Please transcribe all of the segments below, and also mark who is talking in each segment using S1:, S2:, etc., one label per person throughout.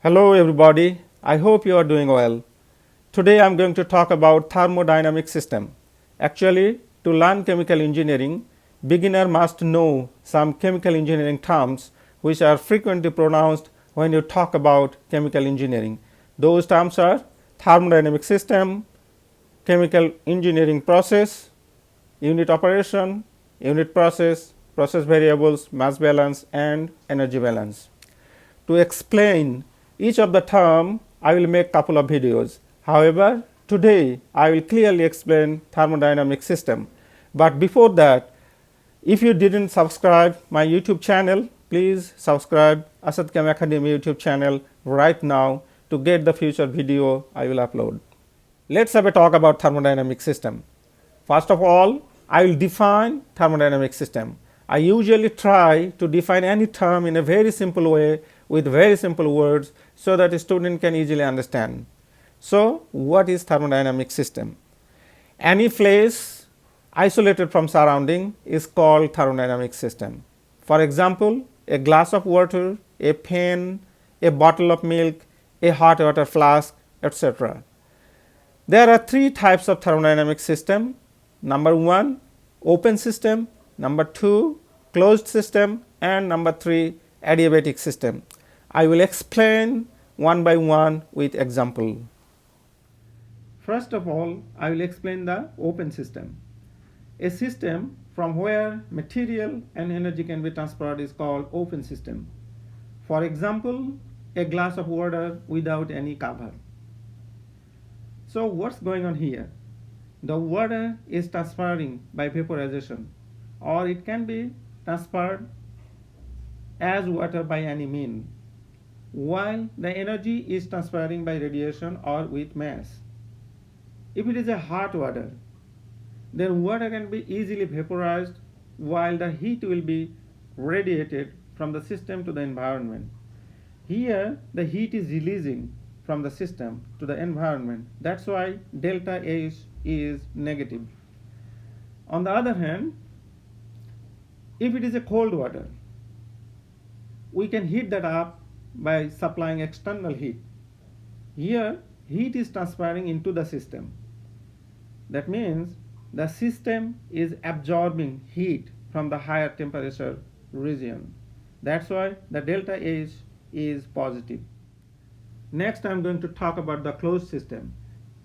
S1: Hello everybody, I hope you are doing well. Today I am going to talk about thermodynamic system. Actually, to learn chemical engineering, beginner must know some chemical engineering terms which are frequently pronounced when you talk about chemical engineering. Those terms are thermodynamic system, chemical engineering process, unit operation, unit process, process variables, mass balance and energy balance. To explain each of the term, I will make couple of videos. However, today I will clearly explain thermodynamic system. But before that, if you didn't subscribe my YouTube channel, please subscribe Asad Chem Academy YouTube channel right now to get the future video I will upload. Let's have a talk about thermodynamic system. First of all, I will define thermodynamic system. I usually try to define any term in a very simple way with very simple words so that a student can easily understand. So, what is thermodynamic system? Any place isolated from surrounding is called thermodynamic system. For example, a glass of water, a pen, a bottle of milk, a hot water flask, etc. There are three types of thermodynamic system. Number 1, open system. Number 2, closed system. And number 3, adiabatic system. I will explain one by one with example. First of all, I will explain the open system. A system from where material and energy can be transferred is called open system. For example, a glass of water without any cover. So what's going on here? The water is transferring by vaporization, or it can be transferred as water by any means, while the energy is transferring by radiation or with mass. If it is a hot water, then water can be easily vaporized while the heat will be radiated from the system to the environment. Here the heat is releasing from the system to the environment. That's why delta H is negative. On the other hand, if it is a cold water, we can heat that up by supplying external heat. Here heat is transferring into the system. That means the system is absorbing heat from the higher temperature region. That's why the delta H is positive. Next, I am going to talk about the closed system.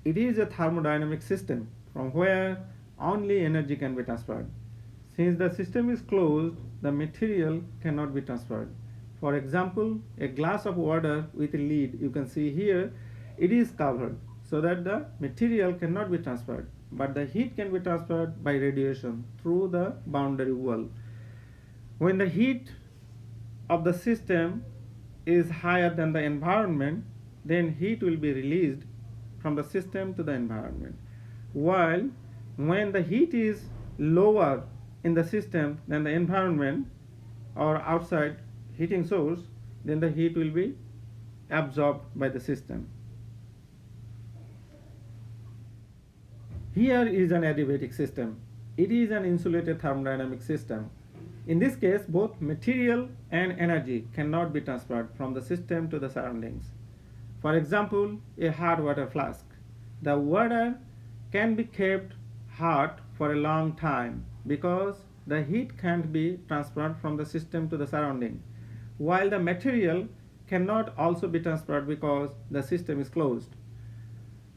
S1: It is a thermodynamic system from where only energy can be transferred. Since the system is closed, the material cannot be transferred. For example, a glass of water with a lid, you can see here, it is covered so that the material cannot be transferred, but the heat can be transferred by radiation through the boundary wall. When the heat of the system is higher than the environment, then heat will be released from the system to the environment. While when the heat is lower in the system than the environment or outside heating source, then the heat will be absorbed by the system. Here is an adiabatic system. It is an insulated thermodynamic system. In this case, both material and energy cannot be transferred from the system to the surroundings. For example, a hot water flask. The water can be kept hot for a long time because the heat can't be transferred from the system to the surrounding, while the material cannot also be transferred because the system is closed.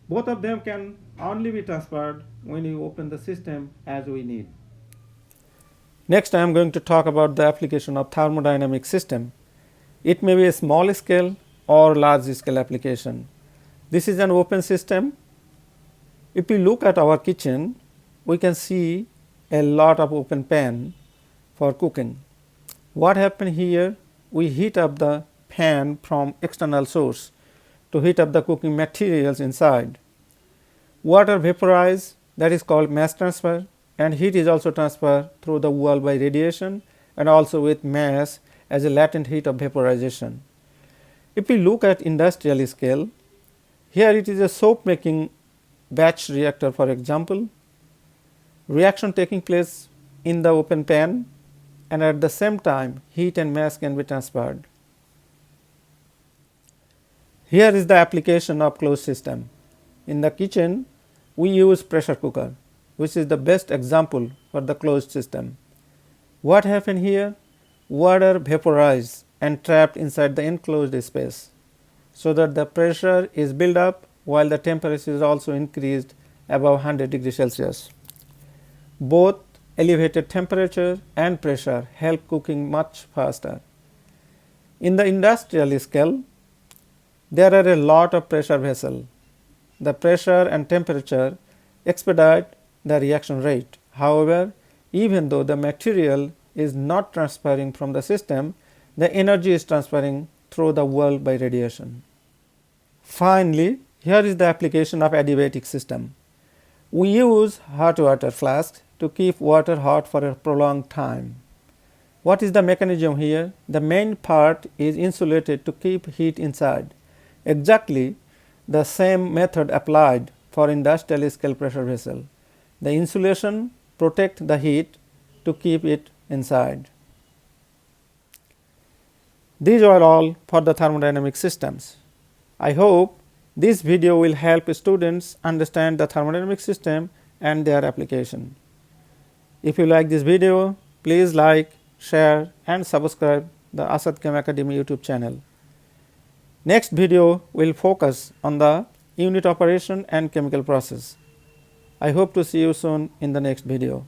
S1: Both of them can only be transferred when you open the system as we need. Next, I am going to talk about the application of thermodynamic system. It may be a small scale or large scale application. This is an open system. If we look at our kitchen, we can see a lot of open pan for cooking. What happened here? We heat up the pan from external source to heat up the cooking materials inside. Water vaporize, that is called mass transfer, and heat is also transferred through the wall by radiation and also with mass as a latent heat of vaporization. If we look at industrial scale, here it is a soap making batch reactor, for example. Reaction taking place in the open pan, and at the same time heat and mass can be transferred. Here is the application of closed system. In the kitchen, we use pressure cooker, which is the best example for the closed system. What happened here? Water vaporized and trapped inside the enclosed space, so that the pressure is built up while the temperature is also increased above 100 degrees Celsius. Both elevated temperature and pressure help cooking much faster. In the industrial scale, there are a lot of pressure vessels. The pressure and temperature expedite the reaction rate. However, even though the material is not transferring from the system, the energy is transferring through the wall by radiation. Finally, here is the application of adiabatic system. We use hot water flask to keep water hot for a prolonged time. What is the mechanism here? The main part is insulated to keep heat inside. Exactly the same method applied for industrial scale pressure vessel. The insulation protects the heat to keep it inside. These are all for the thermodynamic systems. I hope this video will help students understand the thermodynamic system and their application. If you like this video, please like, share and subscribe the Asad Chem Academy YouTube channel. Next video will focus on the unit operation and chemical process. I hope to see you soon in the next video.